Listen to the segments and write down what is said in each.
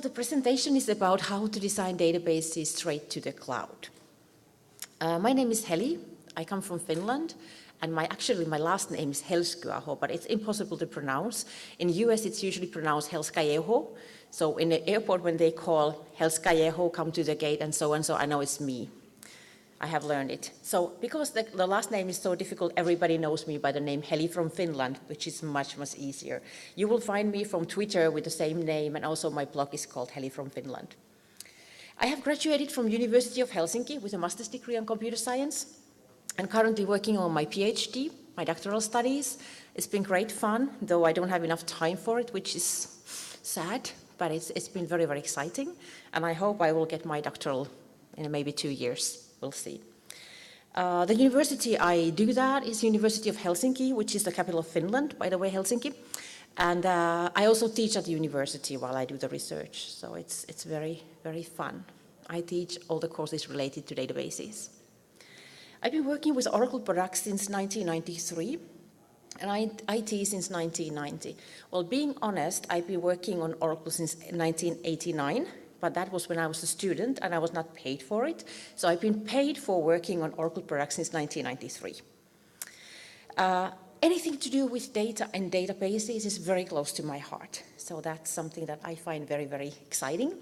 the presentation is about how to design databases straight to the cloud. My name is Heli. I come from Finland, and actually my last name is Helskyaho, but it's impossible to pronounce. In the US, it's usually pronounced Helskyaho. So in the airport, when they call Helskyaho, come to the gate, and so I know it's me. I have learned it. So because the last name is so difficult, everybody knows me by the name Heli from Finland, which is much, much easier. You will find me from Twitter with the same name, and also my blog is called Heli from Finland. I have graduated from University of Helsinki with a master's degree in computer science, and currently working on my PhD, my doctoral studies. It's been great fun, though I don't have enough time for it, which is sad, but it's been very, very exciting. And I hope I will get my doctoral in maybe 2 years. We'll see. The university I do that is University of Helsinki, which is the capital of Finland, by the way, Helsinki. And I also teach at the university while I do the research, so it's very, very fun. I teach all the courses related to databases. I've been working with Oracle products since 1993, and IT since 1990. Well, being honest, I've been working on Oracle since 1989, but that was when I was a student and I was not paid for it. So I've been paid for working on Oracle products since 1993. Anything to do with data and databases is very close to my heart. So that's something that I find very, very exciting.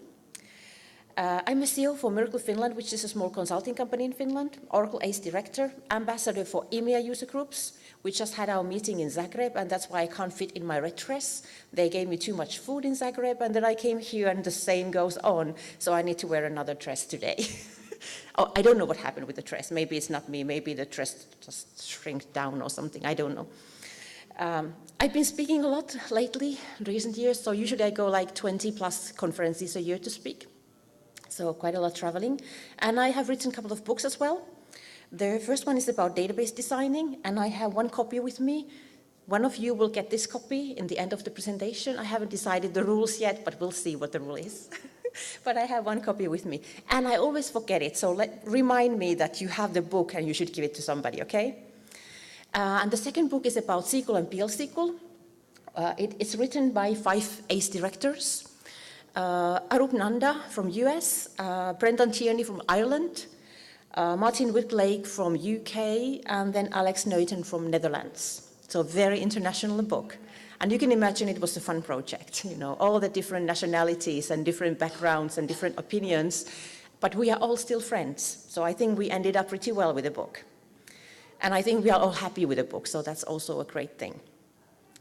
I'm a CEO for Miracle Finland, which is a small consulting company in Finland, Oracle ACE Director, Ambassador for EMEA user groups. We just had our meeting in Zagreb, and that's why I can't fit in my red dress. They gave me too much food in Zagreb, and then I came here and the same goes on, so I need to wear another dress today. Oh, I don't know what happened with the dress. Maybe it's not me, maybe the dress just shrinked down or something, I don't know. I've been speaking a lot lately, in recent years, so usually I go like 20 plus conferences a year to speak. So quite a lot traveling. And I have written a couple of books as well. The first one is about database designing, and I have one copy with me. One of you will get this copy in the end of the presentation. I haven't decided the rules yet, but we'll see what the rule is. But I have one copy with me. And I always forget it, so remind me that you have the book and you should give it to somebody, okay? And the second book is about SQL and PL SQL. It's written by 5 ACE directors. Arup Nanda from US, Brendan Tierney from Ireland, Martin Whitlake from UK, and then Alex Nuyten from Netherlands. So very international book. And you can imagine it was a fun project, you know, all the different nationalities and different backgrounds and different opinions, but we are all still friends. So I think we ended up pretty well with the book. And I think we are all happy with the book, so that's also a great thing.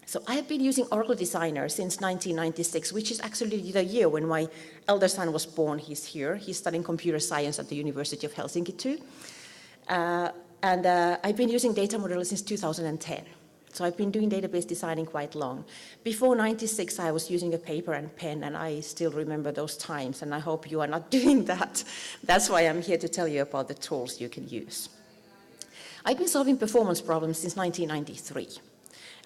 So I have been using Oracle Designer since 1996, which is actually the year when my elder son was born. He's here. He's studying computer science at the University of Helsinki too. I've been using data modeling since 2010. So I've been doing database designing quite long. Before 96, I was using a paper and pen, and I still remember those times, and I hope you are not doing that. That's why I'm here to tell you about the tools you can use. I've been solving performance problems since 1993.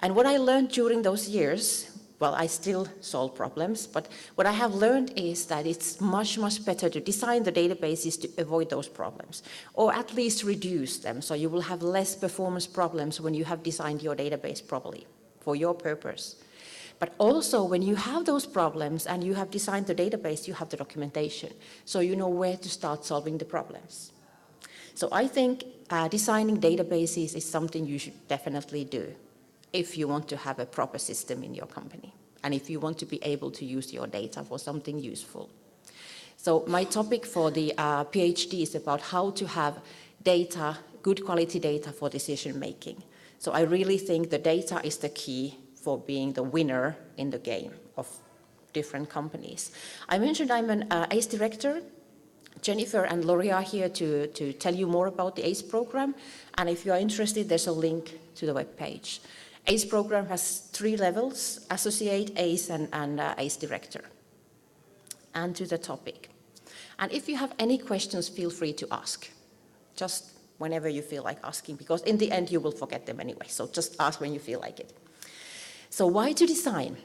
And what I learned during those years, well, I still solve problems, but what I have learned is that it's much, much better to design the databases to avoid those problems, or at least reduce them, so you will have less performance problems when you have designed your database properly for your purpose. But also, when you have those problems and you have designed the database, you have the documentation, so you know where to start solving the problems. So I think designing databases is something you should definitely do if you want to have a proper system in your company, and if you want to be able to use your data for something useful. So my topic for the PhD is about how to have data, good quality data for decision making. So I really think the data is the key for being the winner in the game of different companies. I mentioned I'm an ACE director. Jennifer and Laurie are here to tell you more about the ACE program, and if you are interested, there's a link to the webpage. ACE program has 3 levels, Associate, ACE, and ACE Director. And to the topic. And if you have any questions, feel free to ask. Just whenever you feel like asking, because in the end you will forget them anyway, so just ask when you feel like it. So why to design?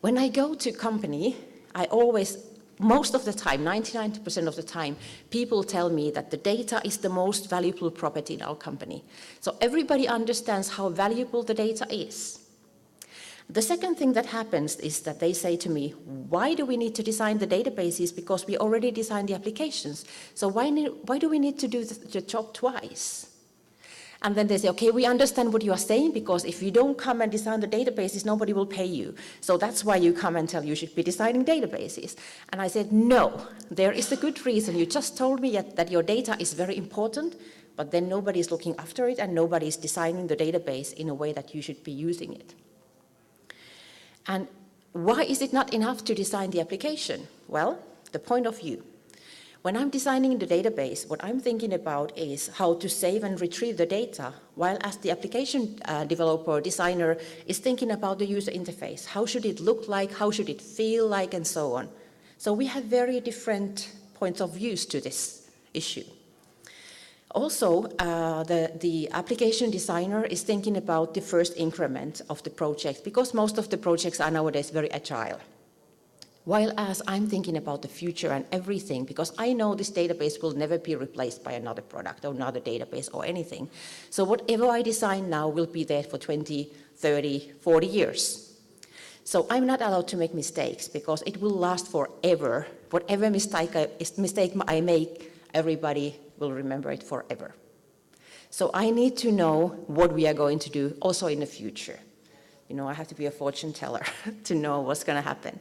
When I go to a company, I always, most of the time, 99% of the time, people tell me that the data is the most valuable property in our company. So everybody understands how valuable the data is. The second thing that happens is that they say to me, why do we need to design the databases? Because we already designed the applications. So why do we need to do the job twice? And then they say, okay, we understand what you are saying, because if you don't come and design the databases, nobody will pay you. So that's why you come and tell you should be designing databases. And I said, no, there is a good reason. You just told me that your data is very important, but then nobody is looking after it and nobody is designing the database in a way that you should be using it. And why is it not enough to design the application? Well, the point of view. When I'm designing the database, what I'm thinking about is how to save and retrieve the data, while as the application developer or designer is thinking about the user interface. How should it look like, how should it feel like, and so on. So we have very different points of views to this issue. Also, the application designer is thinking about the first increment of the project, because most of the projects are nowadays very agile. While as I'm thinking about the future and everything, because I know this database will never be replaced by another product or another database or anything. So whatever I design now will be there for 20, 30, 40 years. So I'm not allowed to make mistakes, because it will last forever. Whatever mistake I make, everybody will remember it forever. So I need to know what we are going to do also in the future. You know, I have to be a fortune teller to know what's going to happen.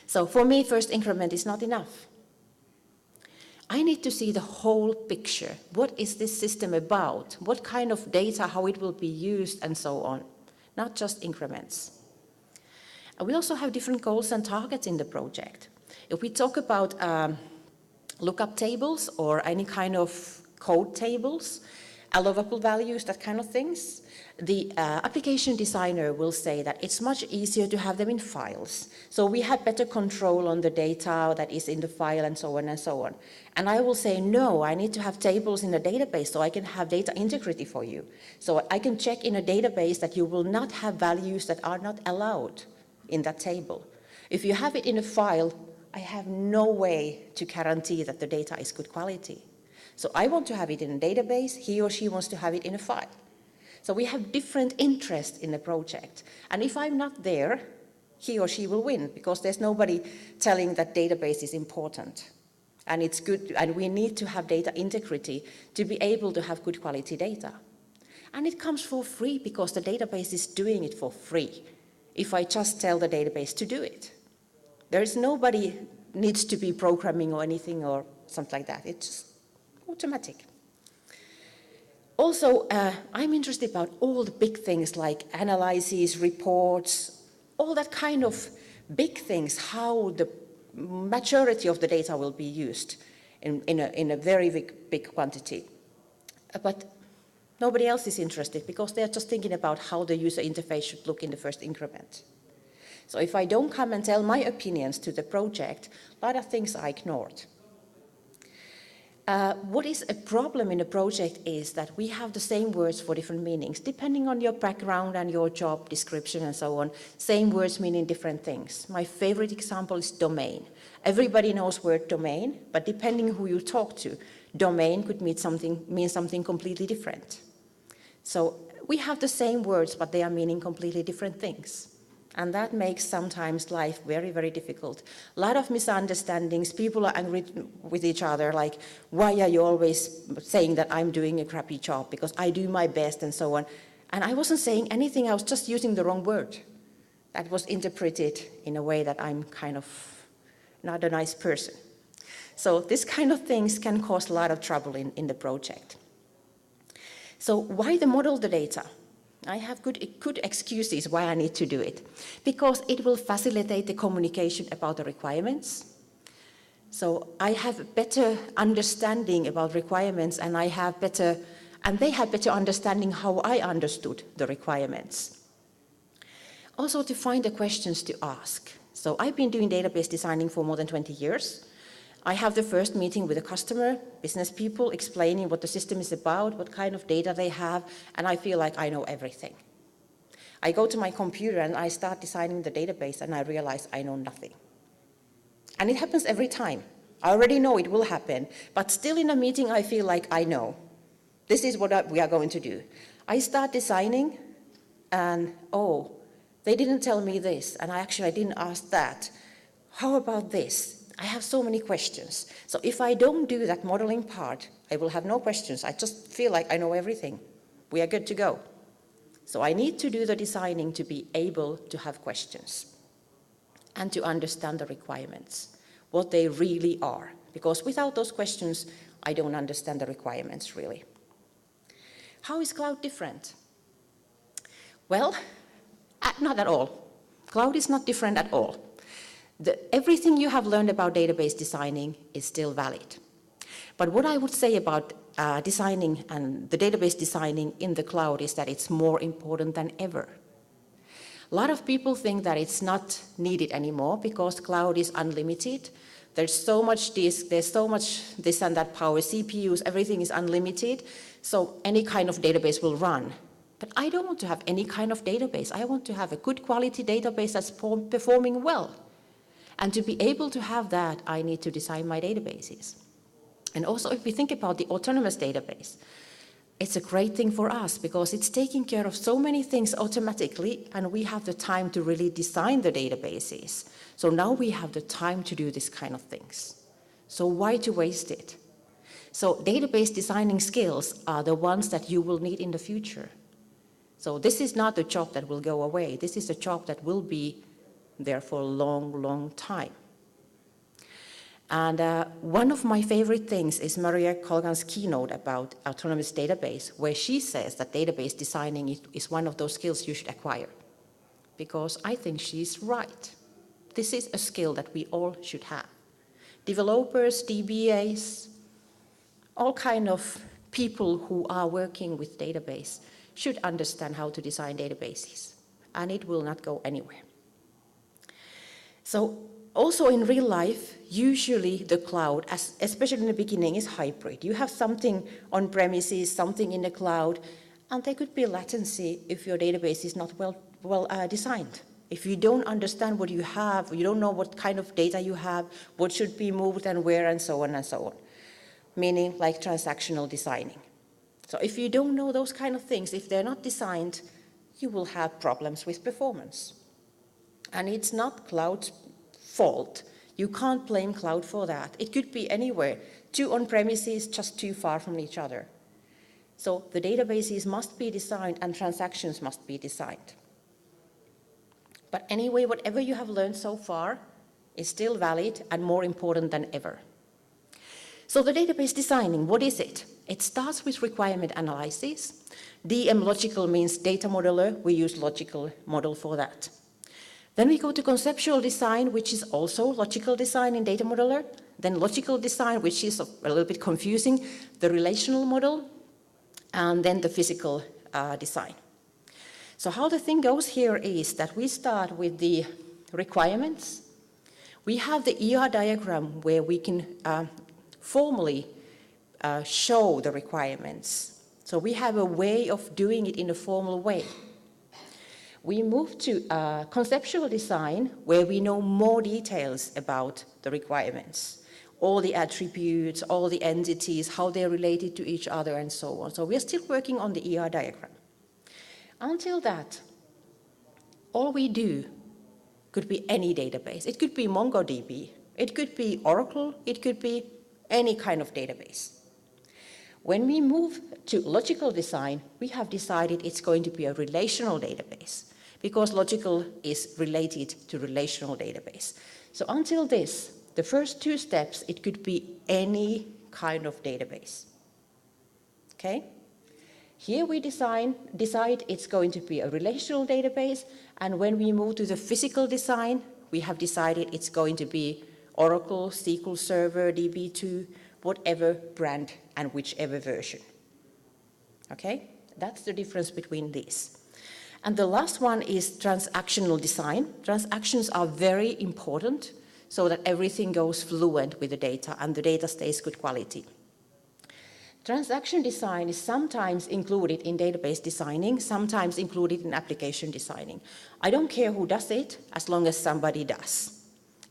So for me, first increment is not enough. I need to see the whole picture. What is this system about? What kind of data, how it will be used, and so on. Not just increments. And we also have different goals and targets in the project. If we talk about lookup tables or any kind of code tables, allowable values, that kind of things, the application designer will say that it's much easier to have them in files. So we have better control on the data that is in the file, and so on and so on. And I will say, no, I need to have tables in a database so I can have data integrity for you. So I can check in a database that you will not have values that are not allowed in that table. If you have it in a file, I have no way to guarantee that the data is good quality. So I want to have it in a database, he or she wants to have it in a file. So we have different interests in the project. And if I'm not there, he or she will win, because there's nobody telling that database is important. And it's good, and we need to have data integrity to be able to have good quality data. And it comes for free, because the database is doing it for free, if I just tell the database to do it. There is nobody needs to be programming or anything or something like that. It's just automatic. Also, I'm interested about all the big things like analyses, reports, all that kind of big things, how the majority of the data will be used in a very big quantity. But nobody else is interested, because they're just thinking about how the user interface should look in the first increment. So if I don't come and tell my opinions to the project, a lot of things are ignored. What is a problem in a project is that we have the same words for different meanings, depending on your background and your job description and so on. Same words meaning different things. My favorite example is domain. Everybody knows word domain, but depending who you talk to, domain could mean something completely different. So we have the same words, but they are meaning completely different things. And that makes sometimes life very, very difficult. A lot of misunderstandings, people are angry with each other, like, why are you always saying that I'm doing a crappy job, because I do my best and so on. And I wasn't saying anything, I was just using the wrong word. That was interpreted in a way that I'm kind of not a nice person. So this kind of things can cause a lot of trouble in the project. So why model the data? I have good excuses why I need to do it. Because it will facilitate the communication about the requirements. So I have a better understanding about requirements, and they have better understanding how I understood the requirements. Also to find the questions to ask. So I've been doing database designing for more than 20 years. I have the first meeting with the customer, business people, explaining what the system is about, what kind of data they have, and I feel like I know everything. I go to my computer and I start designing the database, and I realize I know nothing. And it happens every time. I already know it will happen, but still in a meeting I feel like I know. This is what we are going to do. I start designing, and They didn't tell me this, and I didn't ask that. How about this? I have so many questions. So if I don't do that modeling part, I will have no questions. I just feel like I know everything. We are good to go. So I need to do the designing to be able to have questions and to understand the requirements, what they really are. Because without those questions, I don't understand the requirements really. How is cloud different? Well, not at all. Cloud is not different at all. Everything you have learned about database designing is still valid. But what I would say about designing and the database designing in the cloud is that it's more important than ever. A lot of people think that it's not needed anymore because cloud is unlimited. There's so much disk, there's so much this and that power, CPUs, everything is unlimited, so any kind of database will run. But I don't want to have any kind of database. I want to have a good quality database that's performing well. And to be able to have that, I need to design my databases. And also, if we think about the autonomous database, it's a great thing for us because it's taking care of so many things automatically, and we have the time to really design the databases. So now we have the time to do this kind of things. So why to waste it? So database designing skills are the ones that you will need in the future. So this is not a job that will go away. This is a job that will be there for a long, long time. And one of my favorite things is Maria Colgan's keynote about autonomous database, where she says that database designing is one of those skills you should acquire. Because I think she's right. This is a skill that we all should have. Developers, DBAs, all kind of people who are working with database should understand how to design databases, and it will not go anywhere. So also in real life, usually the cloud, especially in the beginning, is hybrid. You have something on premises, something in the cloud, and there could be latency if your database is not well designed. If you don't understand what you have, you don't know what kind of data you have, what should be moved and where, and so on, meaning like transactional designing. So if you don't know those kind of things, if they're not designed, you will have problems with performance. And it's not cloud's fault. You can't blame cloud for that. It could be anywhere, two on-premises just too far from each other. So the databases must be designed and transactions must be designed. But anyway, whatever you have learned so far is still valid and more important than ever. So the database designing, what is it? It starts with requirement analysis. DM logical means data modeler. We use logical model for that. Then we go to conceptual design, which is also logical design in data modeler. Then logical design, which is a little bit confusing, the relational model, and then the physical design. So how the thing goes here is that we start with the requirements. We have the ER diagram where we can formally show the requirements. So we have a way of doing it in a formal way. We move to conceptual design, where we know more details about the requirements, all the attributes, all the entities, how they're related to each other, and so on. So we're still working on the ER diagram. Until that, all we do could be any database. It could be MongoDB, it could be Oracle, it could be any kind of database. When we move to logical design, we have decided it's going to be a relational database because logical is related to relational database. So until this, the first two steps, it could be any kind of database. Okay? Here we decide it's going to be a relational database, and when we move to the physical design, we have decided it's going to be Oracle, SQL Server, DB2, whatever brand and whichever version. Okay? That's the difference between these. And the last one is transactional design. Transactions are very important so that everything goes fluent with the data and the data stays good quality. Transaction design is sometimes included in database designing, sometimes included in application designing. I don't care who does it, as long as somebody does.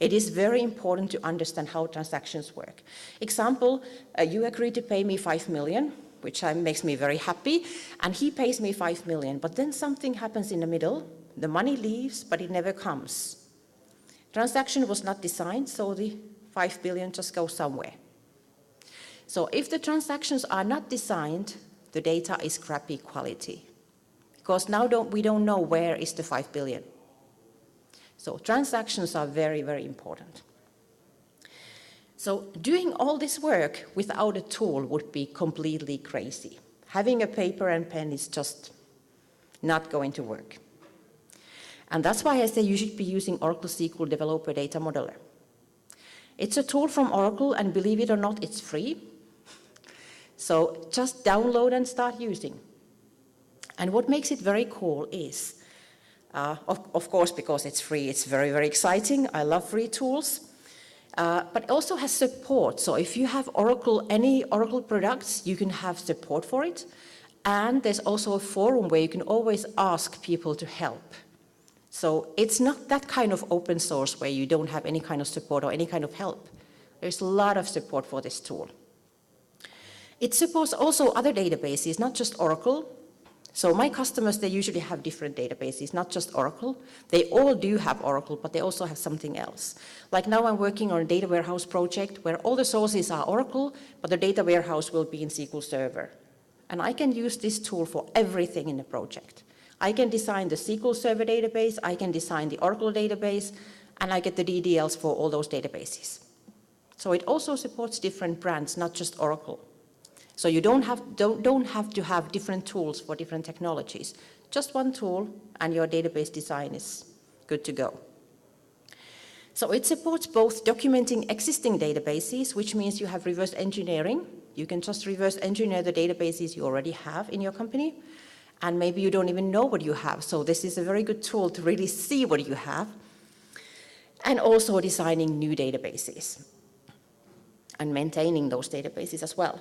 It is very important to understand how transactions work. Example, you agree to pay me 5 million, which makes me very happy, and he pays me 5 million, but then something happens in the middle, The money leaves, but it never comes. Transaction was not designed, so the 5 billion just goes somewhere. So if the transactions are not designed, the data is crappy quality. Because now we don't know where is the 5 billion. So transactions are very, very important. So doing all this work without a tool would be completely crazy. Having a paper and pen is just not going to work. And that's why I say you should be using Oracle SQL Developer Data Modeler. It's a tool from Oracle, and believe it or not, it's free. So just download and start using. And what makes it very cool is, of course, because it's free, it's very, very exciting. I love free tools. But it also has support. So if you have Oracle, any Oracle products, you can have support for it. And there's also a forum where you can always ask people to help. So it's not that kind of open source where you don't have any kind of support or any kind of help. There's a lot of support for this tool. It supports also other databases, not just Oracle. So my customers, they usually have different databases, not just Oracle. They all do have Oracle, but they also have something else. Like now I'm working on a data warehouse project where all the sources are Oracle, but the data warehouse will be in SQL Server. And I can use this tool for everything in the project. I can design the SQL Server database, I can design the Oracle database, and I get the DDLs for all those databases. So it also supports different brands, not just Oracle. So you don't have to have different tools for different technologies. Just one tool and your database design is good to go. So it supports both documenting existing databases, which means you have reverse engineering. You can just reverse engineer the databases you already have in your company, and maybe you don't even know what you have. So this is a very good tool to really see what you have, and also designing new databases and maintaining those databases as well.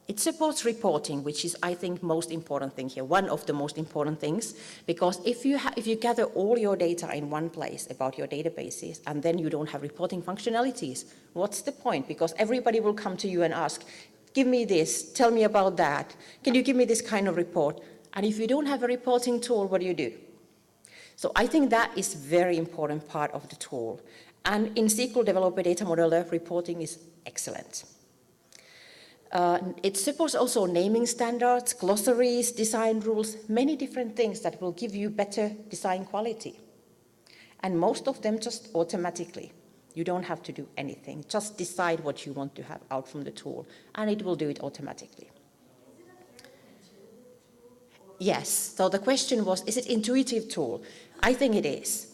It supports reporting, which is, I think, most important thing here, one of the most important things, because if you gather all your data in one place about your databases and then you don't have reporting functionalities, what's the point? Because everybody will come to you and ask, give me this, tell me about that, can you give me this kind of report? And if you don't have a reporting tool, what do? So I think that is a very important part of the tool. And in SQL Developer Data Modeler, reporting is excellent. It supports also naming standards, glossaries, design rules, many different things that will give you better design quality. And most of them just automatically. You don't have to do anything. Just decide what you want to have out from the tool, and it will do it automatically. Yes, so the question was, is it an intuitive tool? I think it is.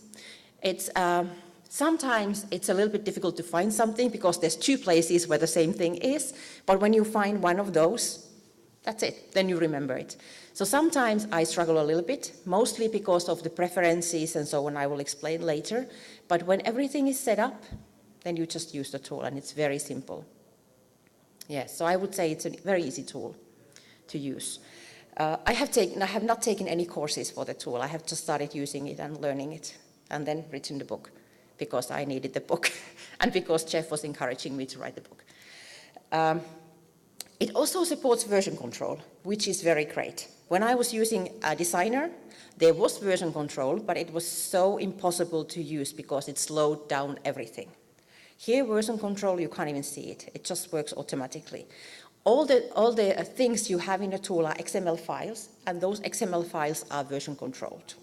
Sometimes it's a little bit difficult to find something because there's two places where the same thing is, but when you find one of those, that's it, then you remember it. So sometimes I struggle a little bit, mostly because of the preferences and so on, I will explain later, but when everything is set up, then you just use the tool and it's very simple. Yes, so I would say it's a very easy tool to use. I have not taken any courses for the tool, I have just started using it and learning it, and then written the book, because I needed the book and because Jeff was encouraging me to write the book. It also supports version control, which is very great. When I was using a Designer, there was version control, but it was so impossible to use because it slowed down everything. Here, version control, you can't even see it. It just works automatically. All the things you have in the tool are XML files, and those XML files are version controlled.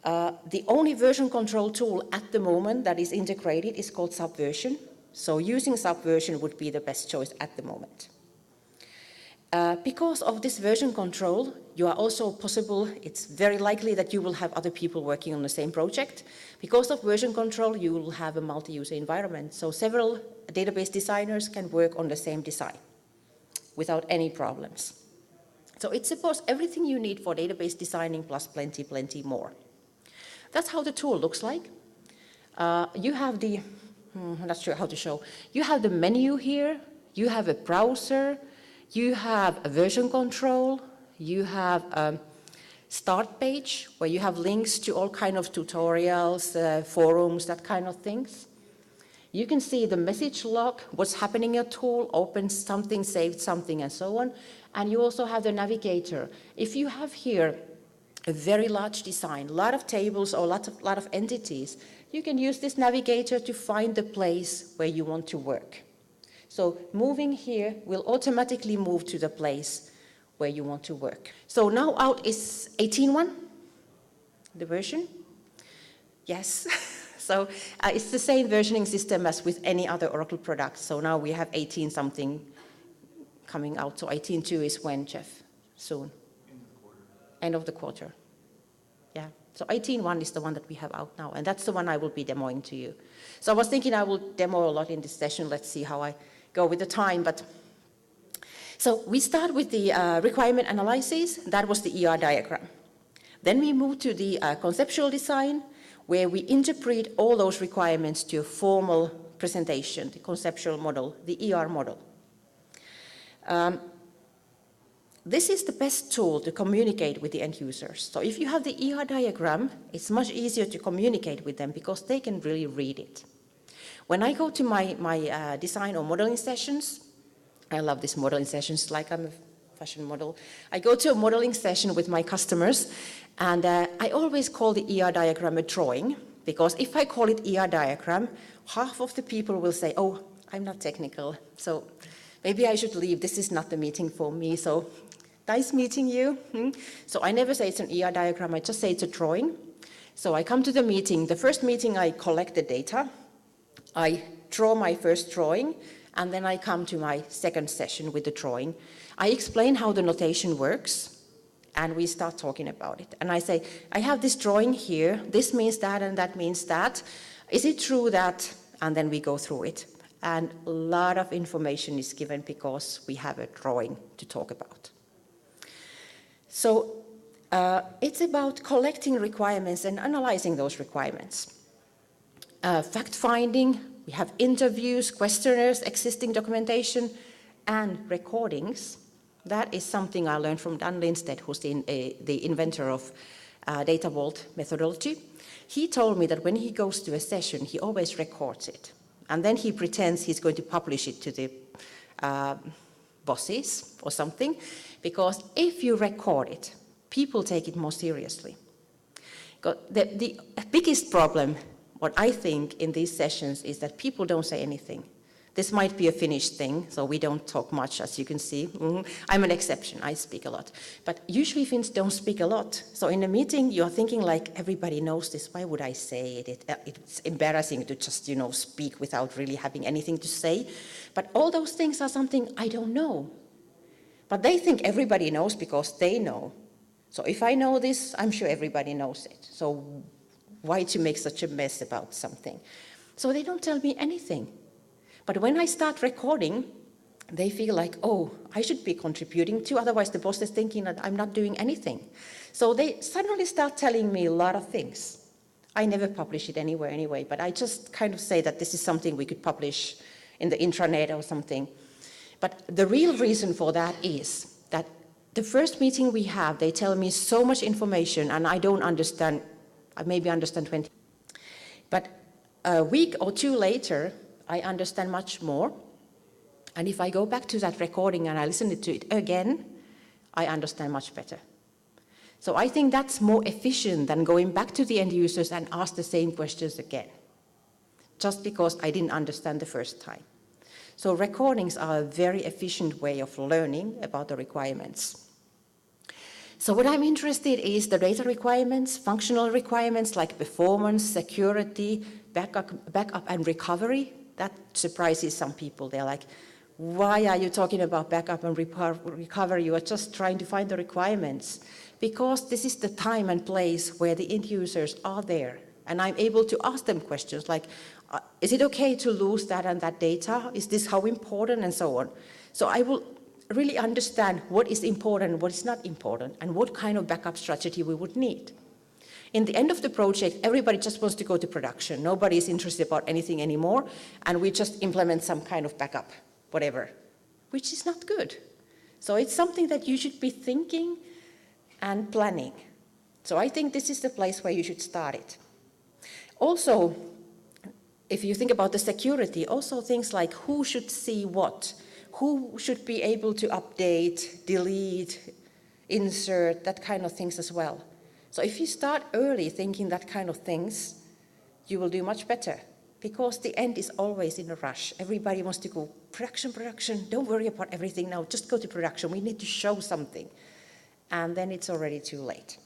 The only version control tool at the moment that is integrated is called Subversion. So using Subversion would be the best choice at the moment. Because of this version control, you are also possible, it's very likely that you will have other people working on the same project. Because of version control, you will have a multi-user environment. So several database designers can work on the same design without any problems. So it supports everything you need for database designing plus plenty more. That's how the tool looks like. You have the, I'm not sure how to show. You have the menu here, you have a browser, you have a version control, you have a start page where you have links to all kind of tutorials, forums, that kind of things. You can see the message log, what's happening in your tool, opened something, saved something, and so on. And you also have the navigator. If you have here a very large design, a lot of tables or lot of entities, you can use this navigator to find the place where you want to work. So moving here will automatically move to the place where you want to work. So now out is 18.1, the version. Yes, so it's the same versioning system as with any other Oracle product. So now we have 18 something coming out. So 18.2 is when, Jeff? Soon. End of the quarter. Yeah, so 18.1 is the one that we have out now, and that's the one I will be demoing to you. So I was thinking I will demo a lot in this session. Let's see how I go with the time. But so we start with the requirement analysis. That was the ER diagram. Then we move to the conceptual design, where we interpret all those requirements to a formal presentation, the conceptual model, the ER model. This is the best tool to communicate with the end users. So if you have the ER diagram, it's much easier to communicate with them because they can really read it. When I go to my design or modeling sessions, I love these modeling sessions, like I'm a fashion model. I go to a modeling session with my customers, and I always call the ER diagram a drawing, because if I call it ER diagram, half of the people will say, oh, I'm not technical, so maybe I should leave. This is not the meeting for me, so nice meeting you. So I never say it's an ER diagram, I just say it's a drawing. So I come to the meeting. The first meeting I collect the data, I draw my first drawing, and then I come to my second session with the drawing. I explain how the notation works, and we start talking about it. And I say, I have this drawing here, this means that and that means that. Is it true that? And then we go through it. And a lot of information is given because we have a drawing to talk about. So it's about collecting requirements and analyzing those requirements. Fact-finding, we have interviews, questionnaires, existing documentation, and recordings. That is something I learned from Dan Lindstedt, who's the inventor of Data Vault methodology. He told me that when he goes to a session, he always records it. And then he pretends he's going to publish it to the bosses or something, because if you record it, people take it more seriously. The biggest problem, what I think in these sessions, is that people don't say anything. This might be a Finnish thing, so we don't talk much, as you can see. I'm an exception, I speak a lot. But usually Finns don't speak a lot. So in a meeting, you're thinking like, everybody knows this, why would I say it? It's embarrassing to just, speak without really having anything to say. But all those things are something I don't know. But they think everybody knows because they know. So if I know this, I'm sure everybody knows it. So why to make such a mess about something? So they don't tell me anything. But when I start recording, they feel like, oh, I should be contributing too, otherwise the boss is thinking that I'm not doing anything. So they suddenly start telling me a lot of things. I never publish it anywhere anyway, but I just kind of say that this is something we could publish in the intranet or something. But the real reason for that is that the first meeting we have, they tell me so much information and I don't understand, I maybe understand 20. But a week or two later, I understand much more. And if I go back to that recording and I listen to it again, I understand much better. So I think that's more efficient than going back to the end users and ask the same questions again, just because I didn't understand the first time. So recordings are a very efficient way of learning about the requirements. So what I'm interested in is the data requirements, functional requirements like performance, security, backup and recovery. That surprises some people. They're like, why are you talking about backup and recovery? You are just trying to find the requirements. Because this is the time and place where the end users are there. And I'm able to ask them questions like, is it okay to lose that and that data? Is this how important, and so on? So I will really understand what is important, what is not important, and what kind of backup strategy we would need. In the end of the project, everybody just wants to go to production. Nobody is interested about anything anymore, and we just implement some kind of backup, whatever, which is not good. So it's something that you should be thinking and planning. So I think this is the place where you should start it. Also, if you think about the security, also things like who should see what, who should be able to update, delete, insert, that kind of things as well. So if you start early thinking that kind of things, you will do much better, because the end is always in a rush. Everybody wants to go, production, production, don't worry about everything now, just go to production, we need to show something. And then it's already too late.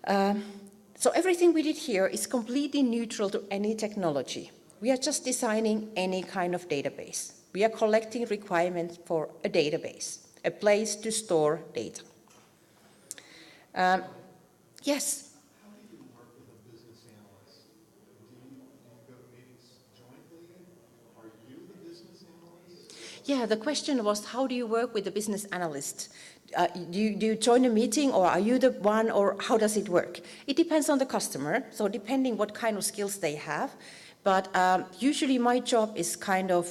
So everything we did here is completely neutral to any technology. We are just designing any kind of database. We are collecting requirements for a database, a place to store data. Yes? How do you work with a business analyst? Do you go to meetings jointly? Are you the business analyst? Yeah, the question was, how do you work with the business analyst? Do you join a meeting, or are you the one, or how does it work? It depends on the customer, so depending what kind of skills they have. But usually my job is kind of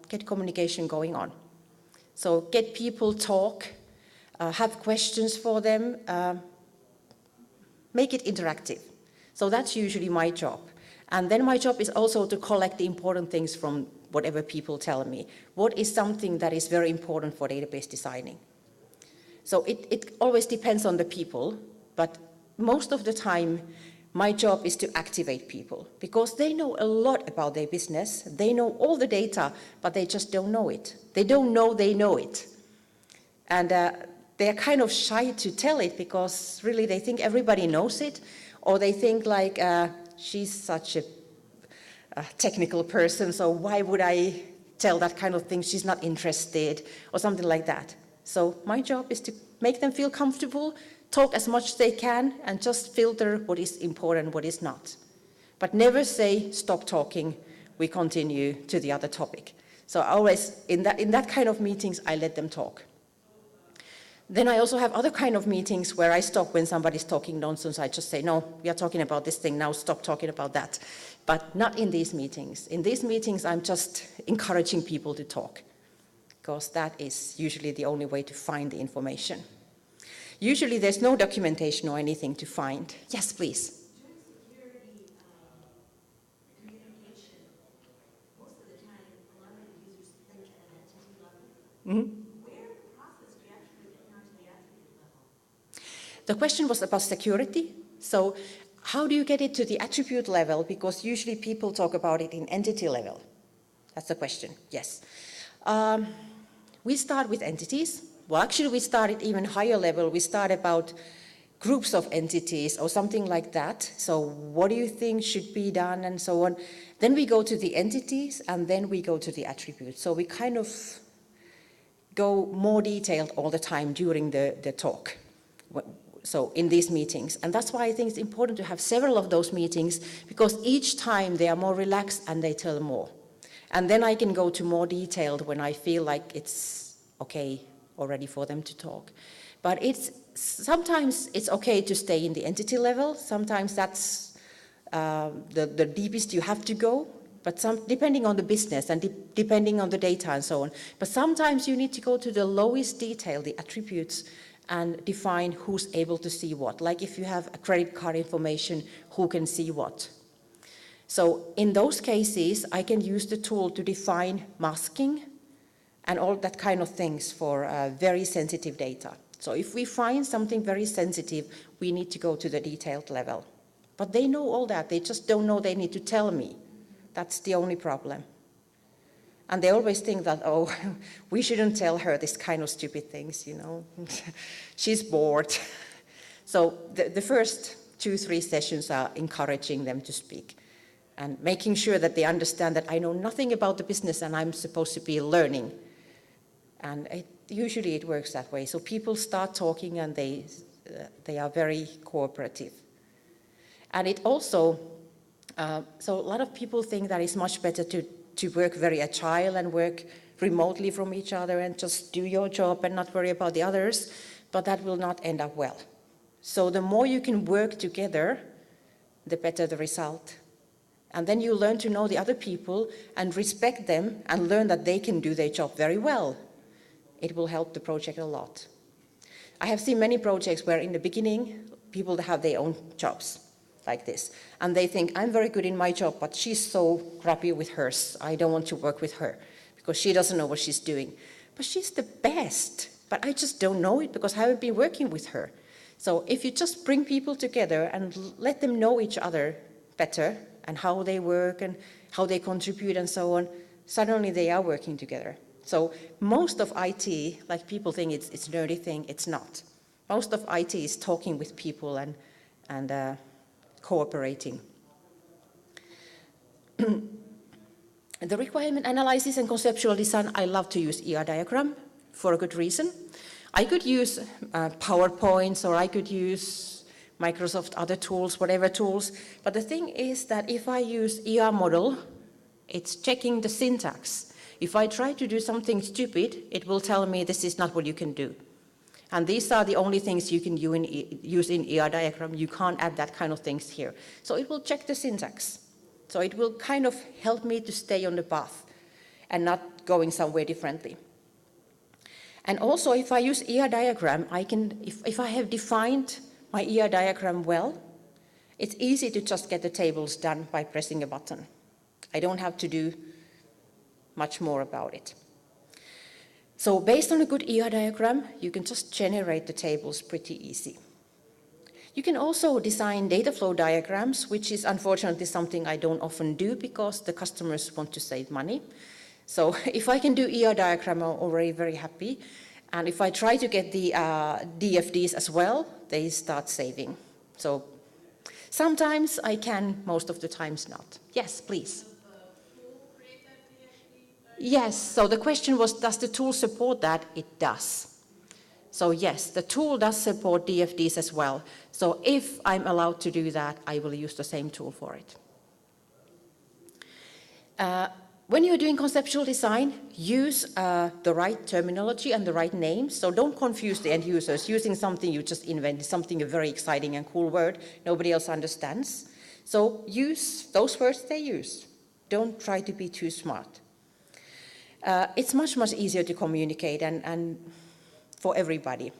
get communication going on. So get people talk, have questions for them, make it interactive. So that's usually my job. And then my job is also to collect the important things from whatever people tell me. What is something that is very important for database designing? So it always depends on the people, but most of the time, my job is to activate people, because they know a lot about their business. They know all the data, but they just don't know it. They don't know they know it. And they're kind of shy to tell it, because really they think everybody knows it, or they think like, she's such a technical person, so why would I tell that kind of thing? She's not interested, or something like that. So my job is to make them feel comfortable, talk as much as they can, and just filter what is important, what is not. But never say, stop talking, we continue to the other topic. So always, in that kind of meetings, I let them talk. Then I also have other kind of meetings where I stop when somebody's talking nonsense. I just say, no, we are talking about this thing now, stop talking about that. But not in these meetings. In these meetings, I'm just encouraging people to talk, because that is usually the only way to find the information. Usually there's no documentation or anything to find. Yes, please. During security communication, most of the time, a lot of the users think at an entity level. Mm-hmm. Where in the process do you actually get down to the attribute level? The question was about security. So how do you get it to the attribute level? Because usually people talk about it in entity level. That's the question, yes. We start with entities. Well, actually, we start at even higher level. We start about groups of entities or something like that. So what do you think should be done, and so on. Then we go to the entities, and then we go to the attributes. So we kind of go more detailed all the time during the talk. So in these meetings. And that's why I think it's important to have several of those meetings, because each time they are more relaxed and they tell more. And then I can go to more detailed when I feel like it's okay already for them to talk. But sometimes it's okay to stay in the entity level. Sometimes that's the deepest you have to go, but depending on the business and depending on the data and so on. But sometimes you need to go to the lowest detail, the attributes, and define who's able to see what. Like if you have a credit card information, who can see what. So in those cases, I can use the tool to define masking and all that kind of things for very sensitive data. So if we find something very sensitive, we need to go to the detailed level. But they know all that, they just don't know they need to tell me. That's the only problem. And they always think that, oh, we shouldn't tell her this kind of stupid things, you know. She's bored. So the first 2-3 sessions are encouraging them to speak and making sure that they understand that I know nothing about the business and I'm supposed to be learning. And usually it works that way. So people start talking and they are very cooperative. And it also, so a lot of people think that it's much better to work very agile and work remotely from each other and just do your job and not worry about the others, but that will not end up well. So the more you can work together, the better the result. And then you learn to know the other people and respect them and learn that they can do their job very well. It will help the project a lot. I have seen many projects where in the beginning, people have their own jobs like this. And they think, I'm very good in my job, but she's so crappy with hers. I don't want to work with her because she doesn't know what she's doing. But she's the best. But I just don't know it because I haven't been working with her. So if you just bring people together and let them know each other better and how they work and how they contribute and so on, suddenly they are working together. So most of IT, like people think it's a nerdy thing, it's not. Most of IT is talking with people and cooperating. The requirement analysis and conceptual design, I love to use ER diagram for a good reason. I could use PowerPoints, or I could use Microsoft other tools, whatever tools. But the thing is that if I use ER model, it's checking the syntax. If I try to do something stupid, it will tell me this is not what you can do. And these are the only things you can use in ER diagram. You can't add that kind of things here. So it will check the syntax. So it will kind of help me to stay on the path and not going somewhere differently. And also, if I use ER diagram, I can, if I have defined my ER diagram well, it's easy to just get the tables done by pressing a button. I don't have to do much more about it. So based on a good ER diagram, you can just generate the tables pretty easy. You can also design data flow diagrams, which is unfortunately something I don't often do because the customers want to save money. So if I can do ER diagram, I'm already very happy. And if I try to get the DFDs as well, they start saving. So sometimes I can, most of the times not. Yes, please. Yes, so the question was, does the tool support that? It does. So yes, the tool does support DFDs as well. So if I'm allowed to do that, I will use the same tool for it. When you're doing conceptual design, use the right terminology and the right names. So don't confuse the end users using something you just invented, something a very exciting and cool word nobody else understands. So use those words they use. Don't try to be too smart. It's much, much easier to communicate and for everybody.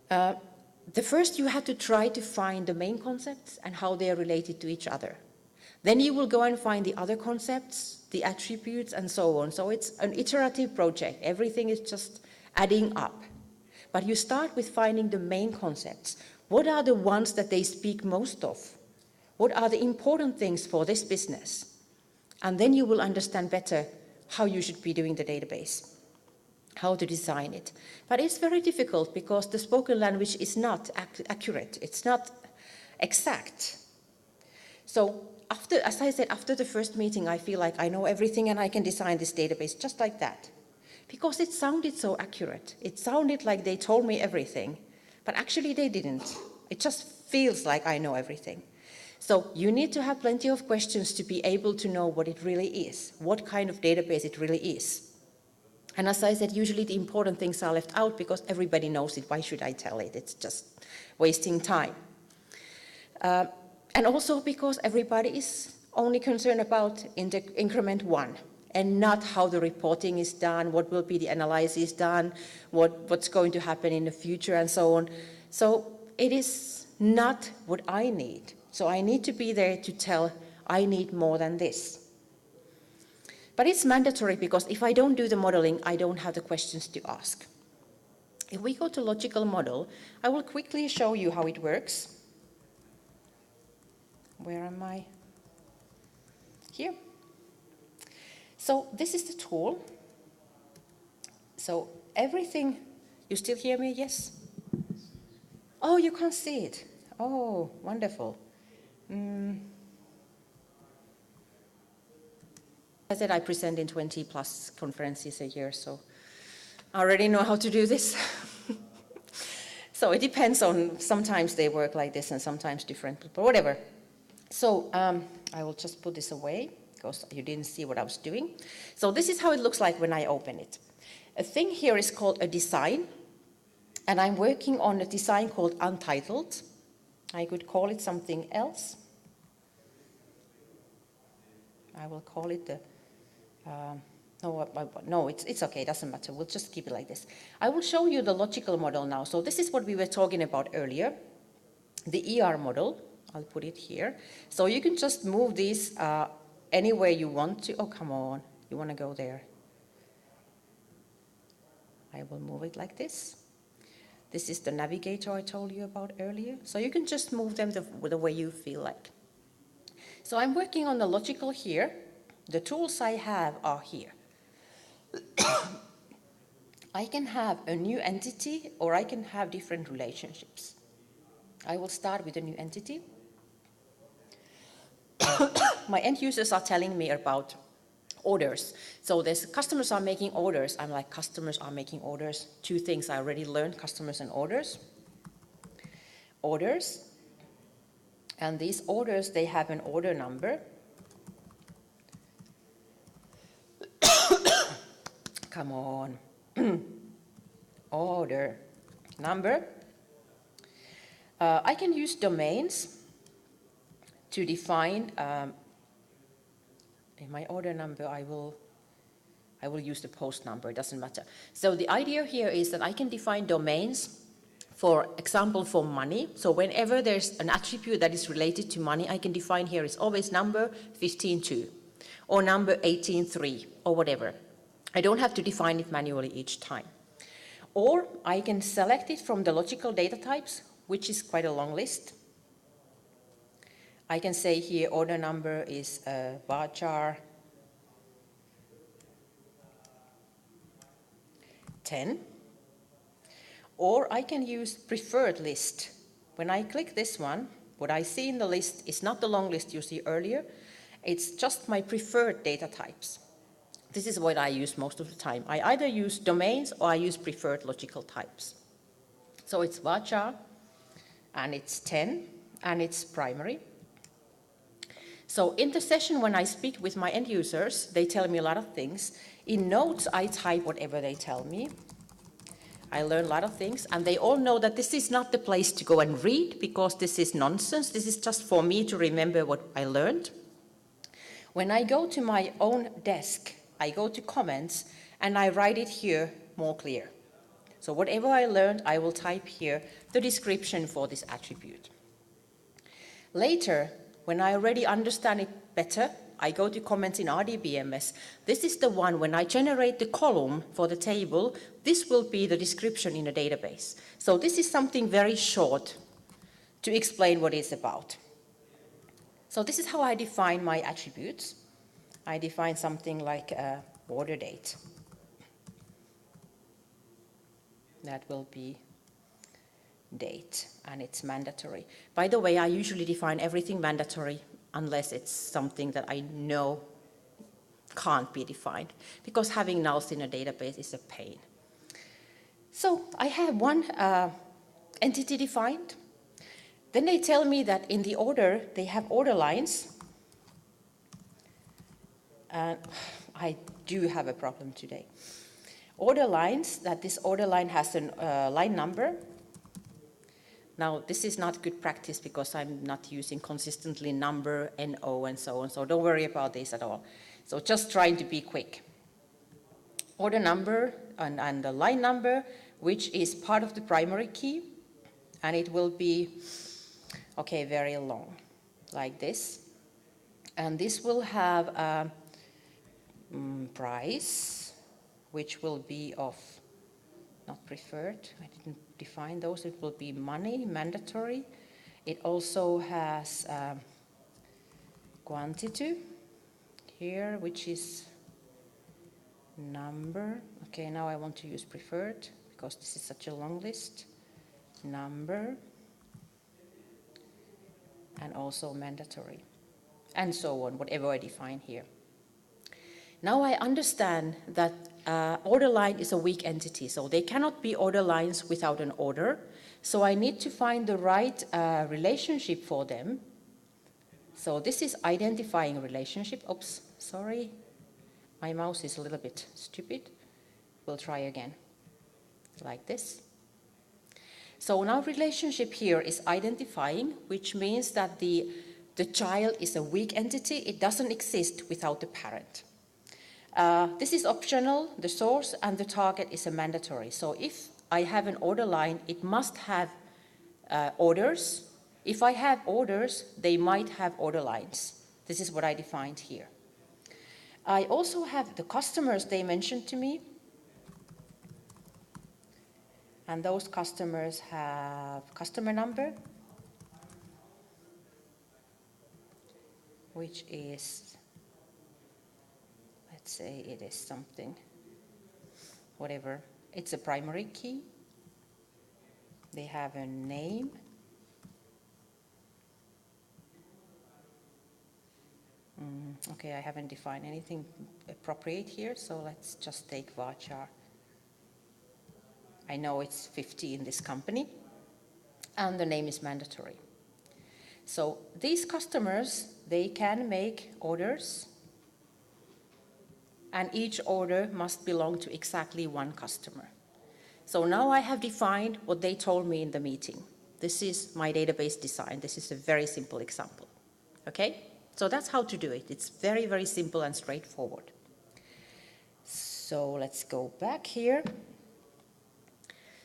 The first, you have to try to find the main concepts and how they are related to each other. Then you will go and find the other concepts, the attributes, and so on. So it's an iterative project. Everything is just adding up. But you start with finding the main concepts. What are the ones that they speak most of? What are the important things for this business? And then you will understand better how you should be doing the database, how to design it. But it's very difficult because the spoken language is not accurate. It's not exact. So as I said, after the first meeting, I feel like I know everything and I can design this database just like that. Because it sounded so accurate. It sounded like they told me everything, but actually they didn't. It just feels like I know everything. So you need to have plenty of questions to be able to know what it really is, what kind of database it really is. And as I said, usually the important things are left out because everybody knows it. Why should I tell it? It's just wasting time. And also because everybody is only concerned about increment 1 and not how the reporting is done, what will be the analysis done, what's going to happen in the future and so on. So it is not what I need. So I need to be there to tell I need more than this. But it's mandatory because if I don't do the modeling, I don't have the questions to ask. If we go to logical model, I will quickly show you how it works. Where am I? Here. So this is the tool. So everything, you still hear me? Yes? Oh, you can't see it. Oh, wonderful. I said I present in 20 plus conferences a year, so I already know how to do this. So it depends on, sometimes they work like this and sometimes different, but whatever. So I will just put this away because you didn't see what I was doing. So this is how it looks like when I open it. A thing here is called a design, and I'm working on a design called Untitled. I could call it something else. I will call it the, no, it's okay, it doesn't matter. We'll just keep it like this. I will show you the logical model now. So this is what we were talking about earlier, the ER model. I'll put it here. So you can just move these anywhere you want to. Oh, come on, you want to go there. I will move it like this. This is the navigator I told you about earlier. So you can just move them the way you feel like. So I'm working on the logical here. The tools I have are here. I can have a new entity or I can have different relationships. I will start with a new entity. My end users are telling me about orders. So there's customers are making orders. I'm like, customers are making orders. Two things I already learned, customers and orders. Orders. And these orders, they have an order number. Come on. Order number. I can use domains to define in my order number. I will use the post number, it doesn't matter. So the idea here is that I can define domains, for example, for money. So whenever there's an attribute that is related to money, I can define here is always number 15.2 or number 18.3 or whatever. I don't have to define it manually each time. Or I can select it from the logical data types, which is quite a long list. I can say here order number is varchar 10. Or I can use preferred list. When I click this one, what I see in the list is not the long list you see earlier. It's just my preferred data types. This is what I use most of the time. I either use domains or I use preferred logical types. So it's varchar, and it's 10, and it's primary. So in the session when I speak with my end users, they tell me a lot of things. In notes, I type whatever they tell me. I learn a lot of things, and they all know that this is not the place to go and read, because this is nonsense. This is just for me to remember what I learned. When I go to my own desk, I go to comments, and I write it here more clear. So whatever I learned, I will type here the description for this attribute. Later, when I already understand it better, I go to comments in RDBMS. This is the one when I generate the column for the table, this will be the description in a database. So this is something very short to explain what it's about. So this is how I define my attributes. I define something like order date. That will be date, and it's mandatory. By the way, I usually define everything mandatory unless it's something that I know can't be defined, because having nulls in a database is a pain. So I have one entity defined. Then they tell me that in the order, they have order lines. I do have a problem today. Order lines, that this order line has a line number. Now, this is not good practice because I'm not using consistently number, NO, and so on, so don't worry about this at all. So just trying to be quick. Order number and the line number, which is part of the primary key, and it will be, okay, very long, like this. And this will have a price, which will be of not preferred. I didn't define those. It will be money, mandatory. It also has quantity here, which is number. Okay, now I want to use preferred because this is such a long list. Number, and also mandatory, and so on, whatever I define here. Now I understand that order line is a weak entity, so they cannot be order lines without an order. So I need to find the right relationship for them. So this is identifying relationship. Oops, sorry. My mouse is a little bit stupid. We'll try again, like this. So now relationship here is identifying, which means that the child is a weak entity. It doesn't exist without the parent. This is optional, the source, and the target is a mandatory. So if I have an order line, it must have orders. If I have orders, they might have order lines. This is what I defined here. I also have the customers they mentioned to me. And those customers have customer number, which is, let's say it is something, whatever. It's a primary key. They have a name. Okay, I haven't defined anything appropriate here, so let's just take varchar. I know it's 50 in this company, and the name is mandatory. So these customers, they can make orders, and each order must belong to exactly one customer. So now I have defined what they told me in the meeting. This is my database design. This is a very simple example. Okay? So that's how to do it. It's very, very simple and straightforward. So let's go back here.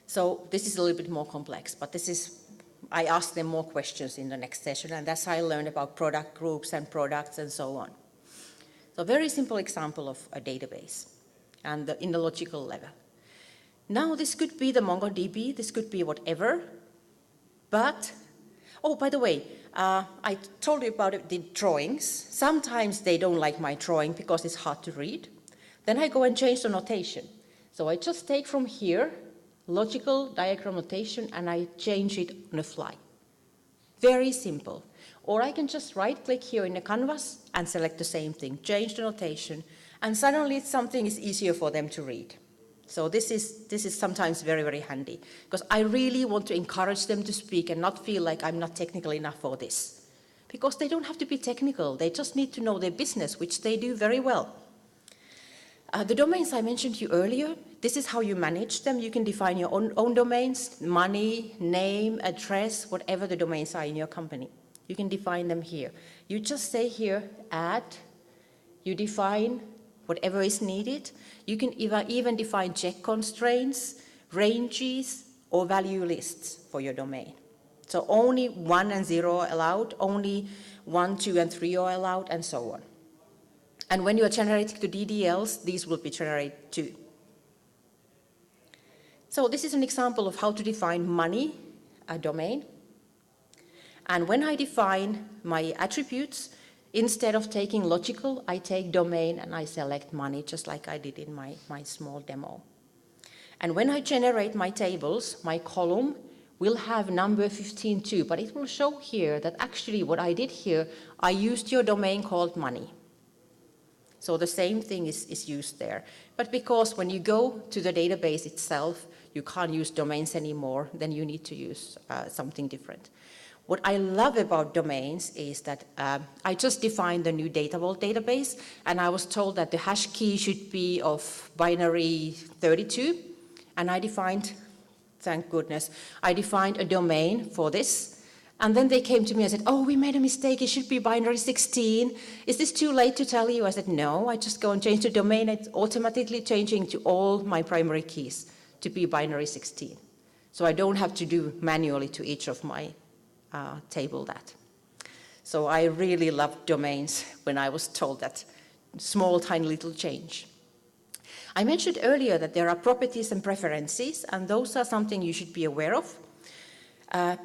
So this is a little bit more complex, but this is, I asked them more questions in the next session, and that's how I learned about product groups and products and so on. So very simple example of a database and in the logical level. Now this could be the MongoDB, this could be whatever, but, oh, by the way, I told you about the drawings. Sometimes they don't like my drawing because it's hard to read. Then I go and change the notation. So I just take from here, logical diagram notation, and I change it on the fly. Very simple. Or I can just right-click here in the canvas and select the same thing, change the notation, and suddenly something is easier for them to read. So this is sometimes very, very handy, because I really want to encourage them to speak and not feel like I'm not technical enough for this. Because they don't have to be technical, they just need to know their business, which they do very well. The domains I mentioned to you earlier, this is how you manage them. You can define your own domains, money, name, address, whatever the domains are in your company. You can define them here. You just say here, add, you define whatever is needed. You can even define check constraints, ranges, or value lists for your domain. So only 1 and 0 are allowed, only 1, 2, and 3 are allowed, and so on. And when you are generating the DDLs, these will be generated too. So this is an example of how to define money, a domain. And when I define my attributes, instead of taking logical, I take domain and I select money, just like I did in my small demo. And when I generate my tables, my column will have number 15 too, but it will show here that actually what I did here, I used your domain called money. So the same thing is used there. But because when you go to the database itself, you can't use domains anymore, then you need to use something different. What I love about domains is that I just defined the new Data Vault database, and I was told that the hash key should be of binary 32, and I defined, thank goodness, I defined a domain for this, and then they came to me and said, oh, we made a mistake, it should be binary 16. Is this too late to tell you? I said, no, I just go and change the domain, it's automatically changing to all my primary keys to be binary 16. So I don't have to do manually to each of my table that. So I really loved domains when I was told that small, tiny little change. I mentioned earlier that there are properties and preferences, and those are something you should be aware of.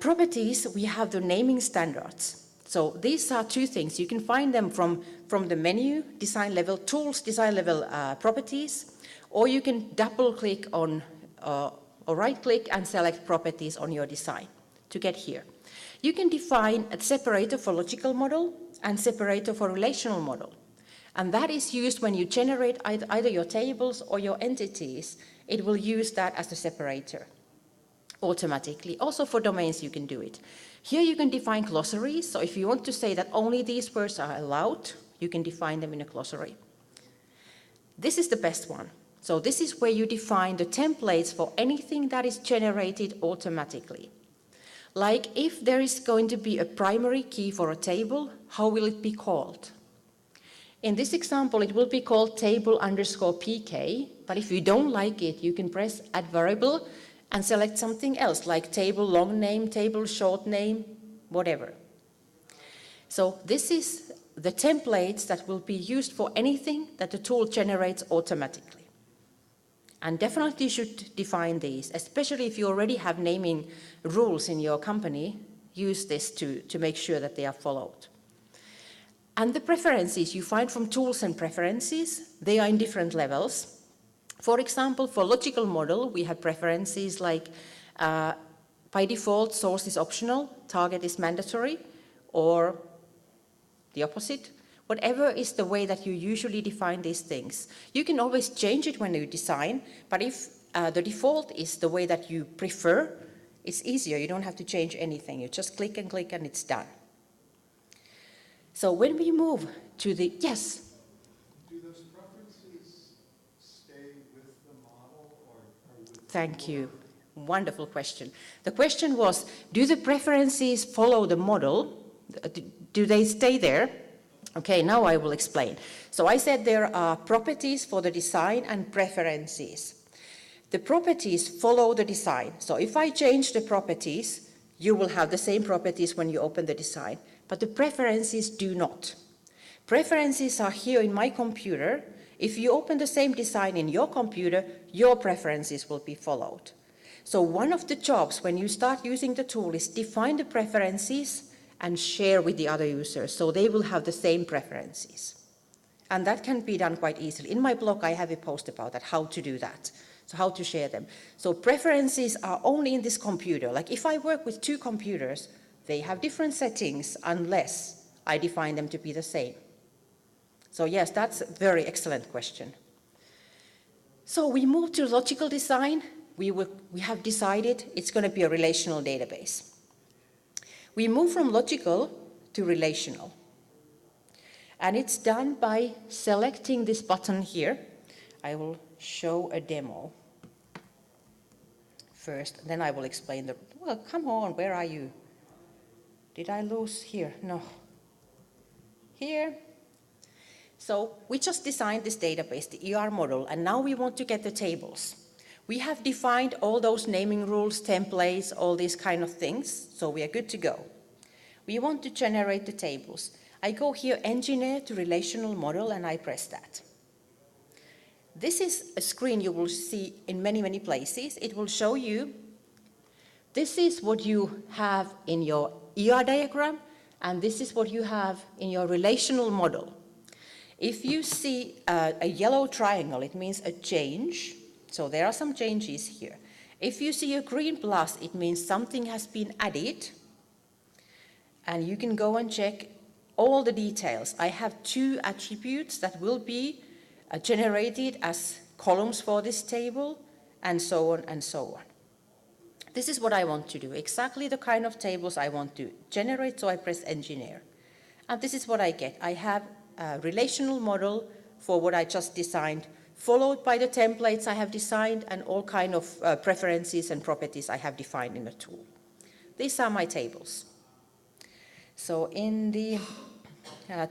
Properties, we have the naming standards. So these are two things. You can find them from the menu, design level tools, design level properties, or you can double click on or right click and select properties on your design to get here. You can define a separator for logical model and separator for relational model. And that is used when you generate either your tables or your entities. It will use that as a separator automatically. Also for domains you can do it. Here you can define glossaries. So if you want to say that only these words are allowed, you can define them in a glossary. This is the best one. So this is where you define the templates for anything that is generated automatically. Like if there is going to be a primary key for a table, how will it be called? In this example, it will be called table_pk, but if you don't like it, you can press add variable and select something else, like table long name, table short name, whatever. So this is the templates that will be used for anything that the tool generates automatically. And definitely you should define these, especially if you already have naming rules in your company, use this to make sure that they are followed. And the preferences you find from tools and preferences, they are in different levels. For example, for logical model, we have preferences like by default, source is optional, target is mandatory, or the opposite. Whatever is the way that you usually define these things. You can always change it when you design, but if the default is the way that you prefer, it's easier. You don't have to change anything. You just click and it's done. So when we move to the, yes? Do those preferences stay with the model or with Thank you. Wonderful question. The question was, do the preferences follow the model? Do they stay there? Okay, now I will explain. So I said there are properties for the design and preferences. The properties follow the design. So if I change the properties, you will have the same properties when you open the design. But the preferences do not. Preferences are here in my computer. If you open the same design in your computer, your preferences will be followed. So one of the jobs when you start using the tool is define the preferences and share with the other users, so they will have the same preferences. And that can be done quite easily. In my blog, I have a post about that, how to do that, so how to share them. So preferences are only in this computer. Like if I work with two computers, they have different settings unless I define them to be the same. So yes, that's a very excellent question. So we move to logical design. We have decided it's going to be a relational database. We move from logical to relational. And it's done by selecting this button here. I will show a demo first, then I will explain the, well, come on, where are you? Did I lose here? No. Here. So we just designed this database, the ER model, and now we want to get the tables. We have defined all those naming rules, templates, all these kind of things, so we are good to go. We want to generate the tables. I go here, engineer to relational model, and I press that. This is a screen you will see in many, many places. It will show you, this is what you have in your ER diagram, and this is what you have in your relational model. If you see a yellow triangle, it means a change. So there are some changes here. If you see a green plus, it means something has been added. And you can go and check all the details. I have 2 attributes that will be generated as columns for this table, and so on and so on. This is what I want to do, exactly the kind of tables I want to generate, so I press engineer. And this is what I get. I have a relational model for what I just designed, followed by the templates I have designed and all kind of preferences and properties I have defined in the tool. These are my tables. So in the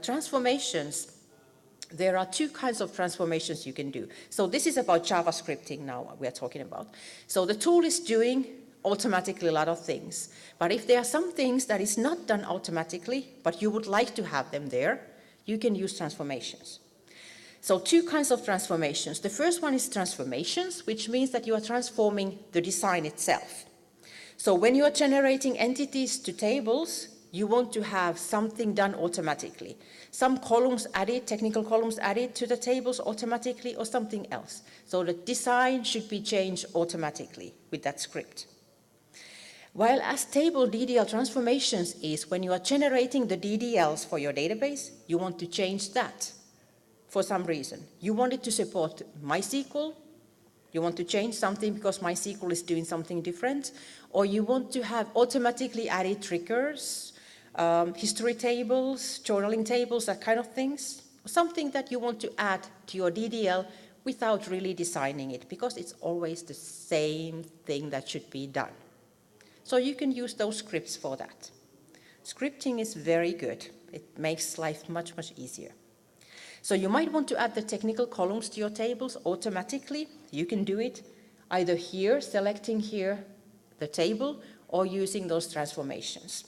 transformations, there are 2 kinds of transformations you can do. So this is about JavaScripting now we are talking about. So the tool is doing automatically a lot of things. But if there are some things that is not done automatically, but you would like to have them there, you can use transformations. So 2 kinds of transformations. The first one is transformations, which means that you are transforming the design itself. So when you are generating entities to tables, you want to have something done automatically. Some columns added, technical columns added to the tables automatically, or something else. So the design should be changed automatically with that script. While as table DDL transformations is when you are generating the DDLs for your database, you want to change that for some reason. You want it to support MySQL, you want to change something because MySQL is doing something different, or you want to have automatically added triggers, history tables, journaling tables, that kind of things. Something that you want to add to your DDL without really designing it, because it's always the same thing that should be done. So you can use those scripts for that. Scripting is very good. It makes life much, much easier. So you might want to add the technical columns to your tables automatically. You can do it either here, selecting here the table, or using those transformations.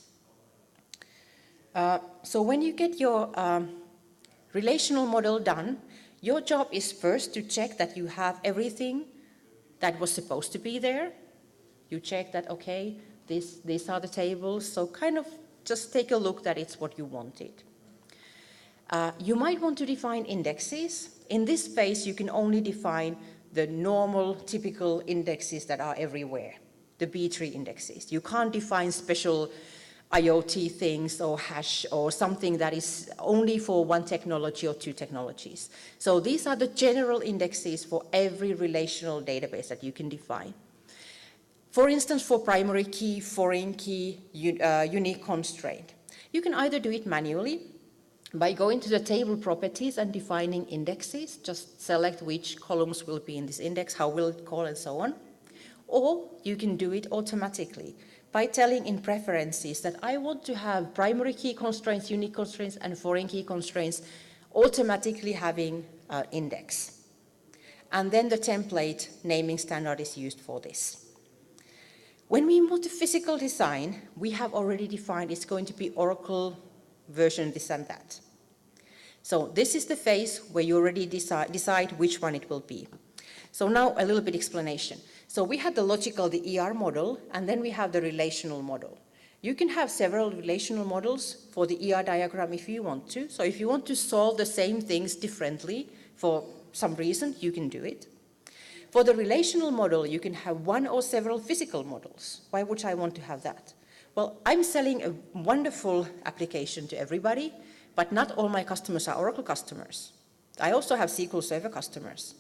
So when you get your relational model done, your job is first to check that you have everything that was supposed to be there. You check that, okay, these are the tables, so kind of just take a look that it's what you wanted. You might want to define indexes. In this phase, you can only define the normal, typical indexes that are everywhere, the B-tree indexes. You can't define special IoT things or hash or something that is only for one technology or two technologies. So these are the general indexes for every relational database that you can define. For instance, for primary key, foreign key, unique constraint. You can either do it manually by going to the table properties and defining indexes, just select which columns will be in this index, how will it call, and so on. Or you can do it automatically by telling in preferences that I want to have primary key constraints, unique constraints, and foreign key constraints automatically having an index. And then the template naming standard is used for this. When we move to physical design, we have already defined it's going to be Oracle version this and that. So this is the phase where you already decide which one it will be. So now a little bit explanation. So we had the logical, the ER model, and then we have the relational model. You can have several relational models for the ER diagram if you want to. So if you want to solve the same things differently for some reason, you can do it. For the relational model, you can have one or several physical models. Why would I want to have that? Well, I'm selling a wonderful application to everybody, but not all my customers are Oracle customers. I also have SQL Server customers.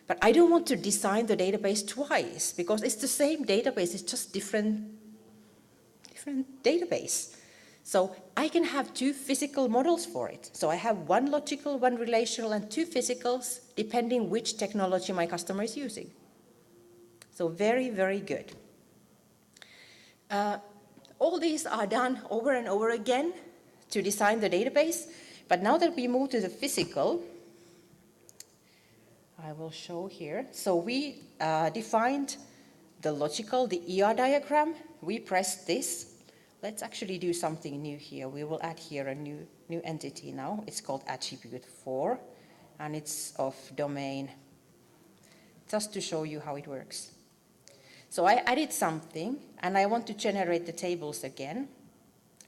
But I don't want to design the database twice because it's the same database, it's just different database. So I can have two physical models for it. So I have one logical, one relational, and two physicals, depending which technology my customer is using. So very, very good. All these are done over and over again to design the database. But now that we move to the physical, I will show here. So we defined the logical, the ER diagram. We pressed this. Let's actually do something new here. We will add here a new entity now. It's called attribute 4, and it's of domain, just to show you how it works. So I added something, and I want to generate the tables again.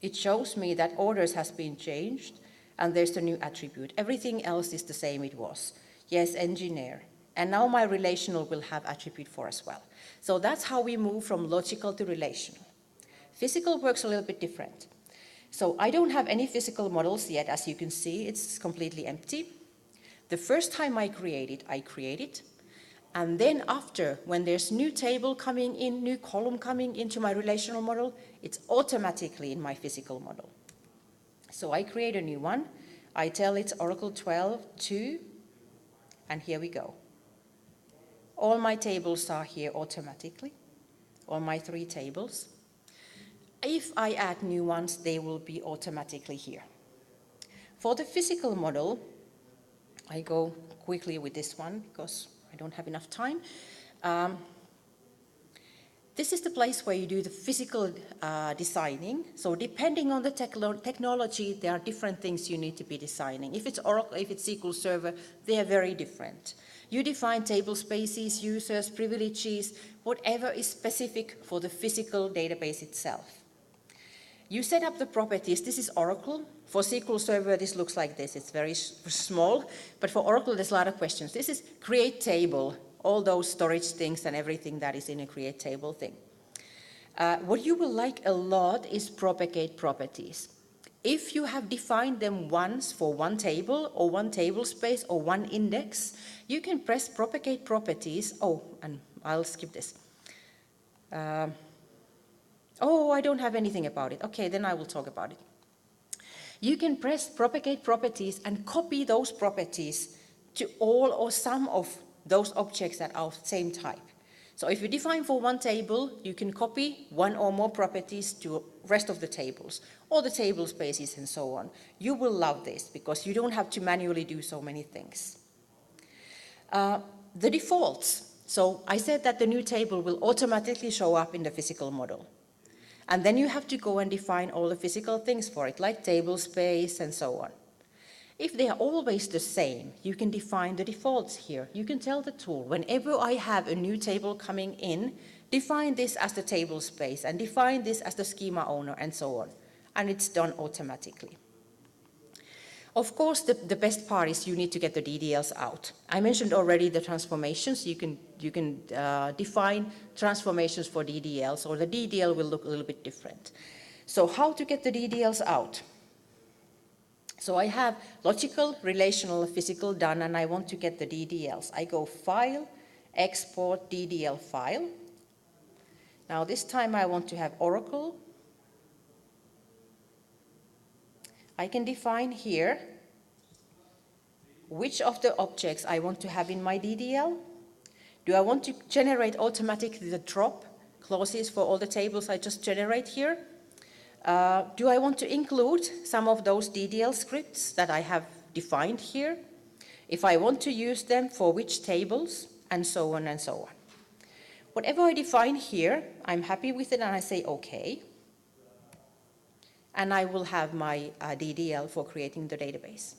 It shows me that orders has been changed, and there's a new attribute. Everything else is the same it was. Yes, engineer. And now my relational will have attribute 4 as well. So that's how we move from logical to relational. Physical works a little bit different. So I don't have any physical models yet, as you can see, it's completely empty. The first time I create it, and then after, when there's new table coming in, new column coming into my relational model, it's automatically in my physical model. So I create a new one, I tell it's Oracle 12.2, and here we go. All my tables are here automatically, all my 3 tables. If I add new ones, they will be automatically here. For the physical model, I go quickly with this one because I don't have enough time. This is the place where you do the physical designing. So depending on the technology, there are different things you need to be designing. If it's Oracle, if it's SQL Server, they are very different. You define table spaces, users, privileges, whatever is specific for the physical database itself. You set up the properties. This is Oracle. For SQL Server, this looks like this. It's very small, but for Oracle, there's a lot of questions. This is create table, all those storage things and everything that is in a create table thing. What you will like a lot is propagate properties. If you have defined them once for one table or one table space or one index, you can press propagate properties. Oh, and I'll skip this. Oh, I don't have anything about it. Okay, then I will talk about it. You can press propagate properties and copy those properties to all or some of those objects that are of the same type. So if you define for one table, you can copy one or more properties to the rest of the tables, or the table spaces and so on. You will love this because you don't have to manually do so many things. The defaults. So I said that the new table will automatically show up in the physical model. And then you have to go and define all the physical things for it, like table space and so on. If they are always the same, you can define the defaults here. You can tell the tool, whenever I have a new table coming in, define this as the table space and define this as the schema owner and so on. And it's done automatically. Of course, the best part is you need to get the DDLs out. I mentioned already the transformations. You can define transformations for DDLs, or the DDL will look a little bit different. So how to get the DDLs out? So I have logical, relational, physical done, and I want to get the DDLs. I go File, Export DDL File. Now this time I want to have Oracle. I can define here which of the objects I want to have in my DDL. Do I want to generate automatically the drop clauses for all the tables I just generate here? Do I want to include some of those DDL scripts that I have defined here? If I want to use them, for which tables, and so on and so on. Whatever I define here, I'm happy with it and I say OK. And I will have my DDL for creating the database.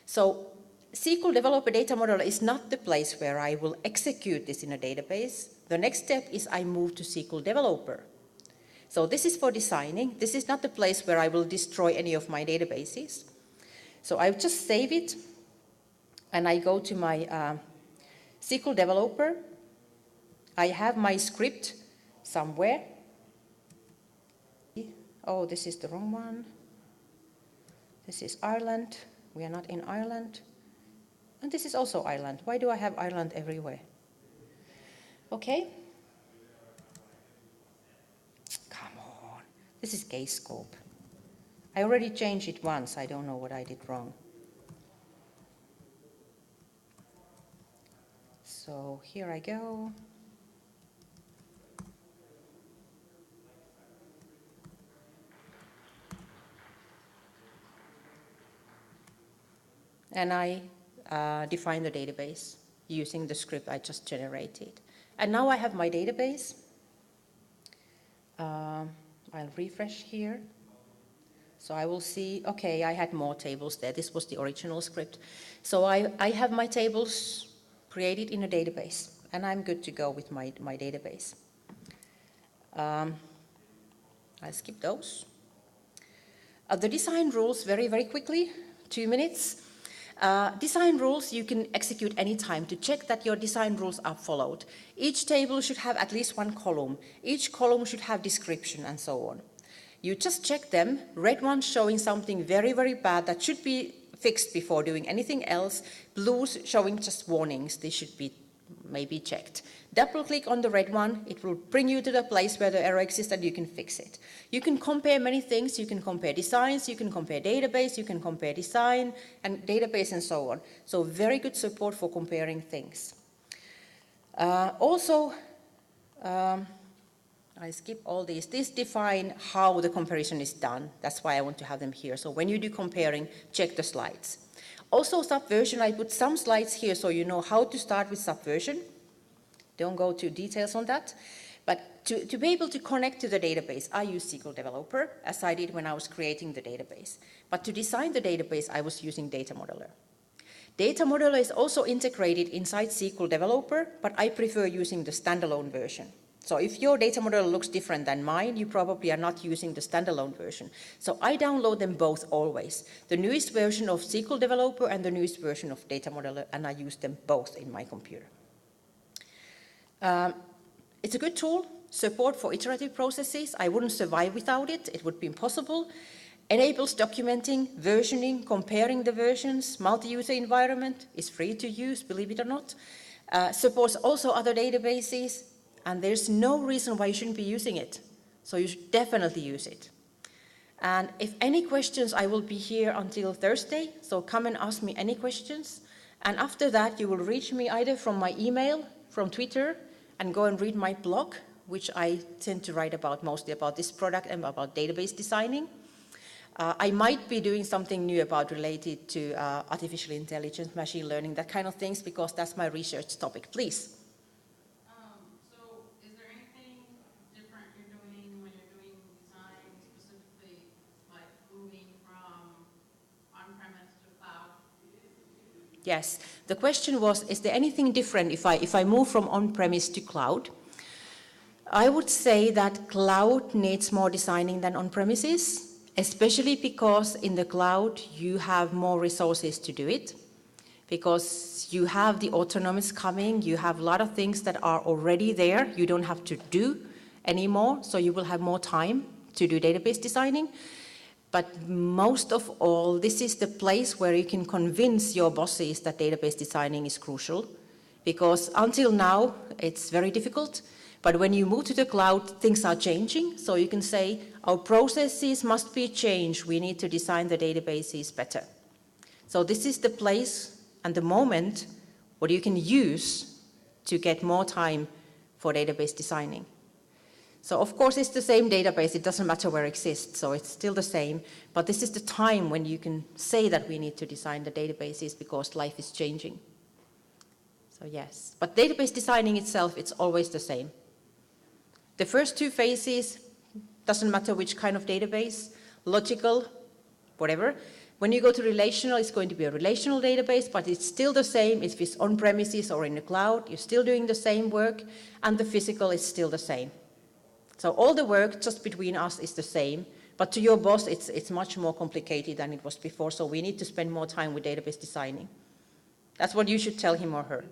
So SQL Developer Data Modeler is not the place where I will execute this in a database. The next step is I move to SQL Developer. So this is for designing. This is not the place where I will destroy any of my databases. So I just save it, and I go to my SQL Developer. I have my script somewhere. Oh, this is the wrong one. This is Ireland. We are not in Ireland. And this is also Ireland. Why do I have Ireland everywhere? Okay. Come on. This is case scope. I already changed it once. I don't know what I did wrong. So here I go. And I define the database using the script I just generated. And now I have my database. I'll refresh here. So I will see, okay, I had more tables there. This was the original script. So I have my tables created in a database, and I'm good to go with my database. I'll skip those. The design rules very, very quickly, 2 minutes. Design rules you can execute anytime to check that your design rules are followed. Each table should have at least one column. Each column should have description and so on. You just check them. Red one showing something very, very bad that should be fixed before doing anything else. Blues showing just warnings. They should be maybe checked. Double click on the red one. It will bring you to the place where the error exists and you can fix it. You can compare many things. You can compare designs, you can compare database, you can compare design and database and so on. So very good support for comparing things. I skip all these. These define how the comparison is done. That's why I want to have them here. So when you do comparing, check the slides. Also Subversion, I put some slides here so you know how to start with Subversion. Don't go to details on that. But to be able to connect to the database, I use SQL Developer, as I did when I was creating the database. But to design the database, I was using Data Modeler. Data Modeler is also integrated inside SQL Developer, but I prefer using the standalone version. So if your Data Modeler looks different than mine, you probably are not using the standalone version. So I download them both always. The newest version of SQL Developer and the newest version of Data Modeler, and I use them both in my computer. It's a good tool, support for iterative processes. I wouldn't survive without it. It would be impossible. Enables documenting, versioning, comparing the versions, multi-user environment, is free to use, believe it or not. Supports also other databases, and there's no reason why you shouldn't be using it. So you should definitely use it. And if any questions, I will be here until Thursday, so come and ask me any questions. And after that, you will reach me either from my email, from Twitter, and go and read my blog, which I tend to write about mostly about this product and about database designing. I might be doing something new about related to artificial intelligence, machine learning, that kind of things, because that's my research topic. Please. So is there anything different you're doing when you're doing design, specifically like moving from on-premise to Yes. The question was, is there anything different if I move from on-premise to cloud? I would say that cloud needs more designing than on-premises, especially because in the cloud you have more resources to do it, because you have the autonomous coming, you have a lot of things that are already there, you don't have to do anymore, so you will have more time to do database designing. But most of all, this is the place where you can convince your bosses that database designing is crucial, because until now it's very difficult. But when you move to the cloud, things are changing, so you can say, our processes must be changed, we need to design the databases better. So this is the place and the moment what you can use to get more time for database designing. So of course it's the same database, it doesn't matter where it exists, so it's still the same, but this is the time when you can say that we need to design the databases because life is changing. So yes, but database designing itself, it's always the same. The first two phases, doesn't matter which kind of database, logical, whatever. When you go to relational, it's going to be a relational database, but it's still the same if it's on-premises or in the cloud, you're still doing the same work, and the physical is still the same. So all the work just between us is the same, but to your boss, it's much more complicated than it was before, so we need to spend more time with database designing. That's what you should tell him or her.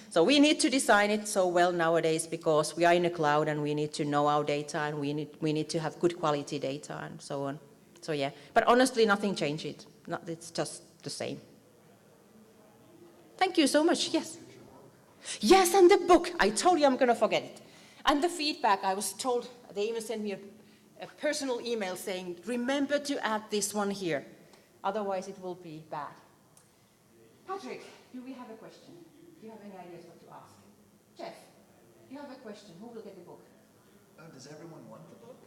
So we need to design it so well nowadays because we are in a cloud and we need to know our data and we need to have good quality data and so on. So yeah, but honestly, nothing changed. It's just the same. Thank you so much, yes. Yes, and the book, I told you I'm gonna forget it. And the feedback, I was told, they even sent me a personal email saying, remember to add this one here, otherwise it will be bad. Patrick, do we have a question? Do you have any ideas what to ask? Jeff, do you have a question? Who will get the book? Oh, does everyone want the book?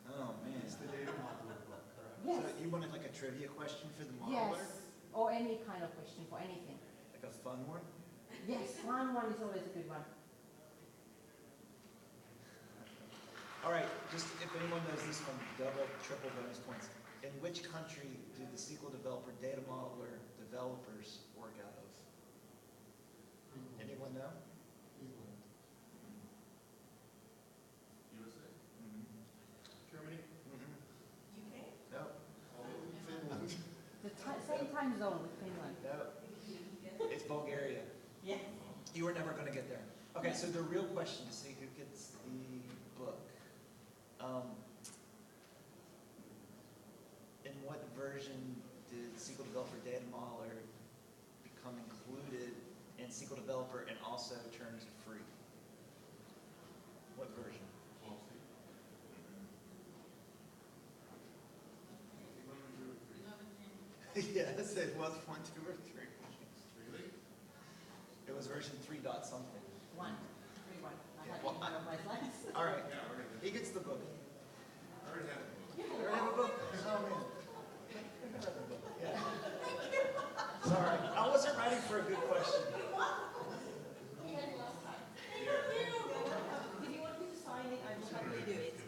Oh, man. It's the data modeler book, correct? Yes. So you wanted like a trivia question for the modeler? Yes, or any kind of question for anything. Like a fun one? Yes, one is always a good one. All right, just if anyone knows this one, double, triple bonus points. In which country do the SQL developer data modeler developers work out of? Anyone know? England. USA. Germany? Mm-hmm. UK? No, Finland. The same time zone with Finland. no. It's Bulgaria. Yeah. You were never going to get there. Okay, so the real question to see who gets the book. In what version did SQL Developer Data Modeler become included in SQL Developer and also turned free? What version? Yes, it was 1, 2, or 3. Really? It was version 3 dot something. 1, 3, 1. I had Well, one of my slides. All right, Yeah, we're gonna he gets the book. I already have it. You already have a book? Oh, man. You have a book. Yeah. Sorry, I wasn't ready for a good question. If you want me to sign it, I will happily do it.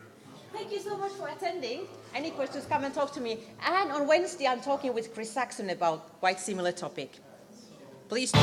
Thank you so much for attending. Any questions, come and talk to me. And on Wednesday, I'm talking with Chris Saxon about quite similar topic. Please.